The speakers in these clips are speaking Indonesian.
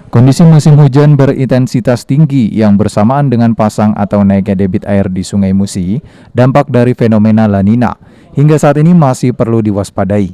Kondisi musim hujan berintensitas tinggi yang bersamaan dengan pasang atau naiknya debit air di Sungai Musi, dampak dari fenomena La Nina, hingga saat ini masih perlu diwaspadai.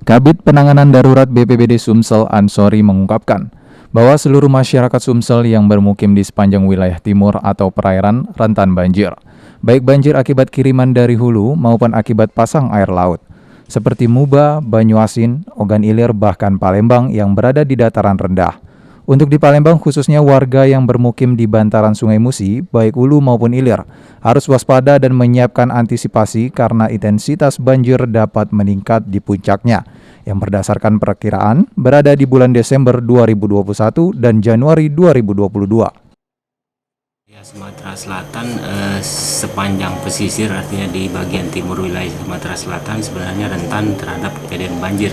Kabid Penanganan Darurat BPBD Sumsel Ansori mengungkapkan bahwa seluruh masyarakat Sumsel yang bermukim di sepanjang wilayah timur atau perairan rentan banjir, baik banjir akibat kiriman dari hulu maupun akibat pasang air laut, seperti Muba, Banyuasin, Ogan Ilir, bahkan Palembang yang berada di dataran rendah. Untuk di Palembang khususnya warga yang bermukim di bantaran Sungai Musi, baik hulu maupun hilir, harus waspada dan menyiapkan antisipasi karena intensitas banjir dapat meningkat di puncaknya, yang berdasarkan perkiraan berada di bulan Desember 2021 dan Januari 2022. Sumatera Selatan sepanjang pesisir, artinya di bagian timur wilayah Sumatera Selatan sebenarnya rentan terhadap kejadian banjir,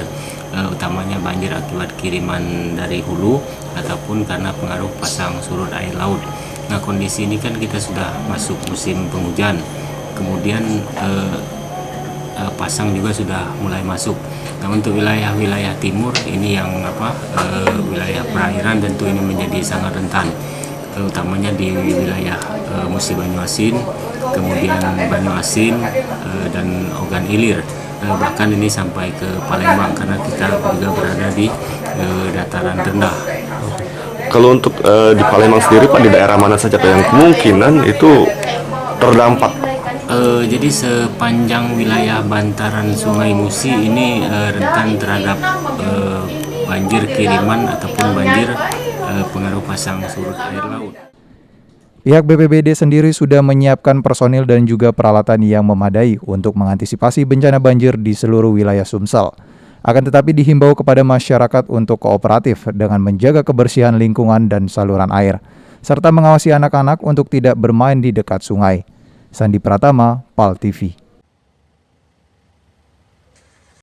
utamanya banjir akibat kiriman dari hulu ataupun karena pengaruh pasang surut air laut. Nah, kondisi ini kan kita sudah masuk musim penghujan, kemudian pasang juga sudah mulai masuk. Nah, untuk wilayah-wilayah timur ini yang wilayah perairan tentu ini menjadi sangat rentan, utamanya di wilayah Musi Banyuasin, kemudian Banyuasin dan Ogan Ilir, bahkan ini sampai ke Palembang karena kita juga berada di dataran rendah. Kalau untuk di Palembang sendiri Pak, di daerah mana saja Pak yang kemungkinan itu terdampak? Jadi sepanjang wilayah bantaran Sungai Musi ini rentan terhadap banjir kiriman ataupun banjir pengaruh pasang surut air laut. Pihak BPBD sendiri sudah menyiapkan personil dan juga peralatan yang memadai untuk mengantisipasi bencana banjir di seluruh wilayah Sumsel. Akan tetapi dihimbau kepada masyarakat untuk kooperatif dengan menjaga kebersihan lingkungan dan saluran air, serta mengawasi anak-anak untuk tidak bermain di dekat sungai. Sandi Pratama, PAL TV.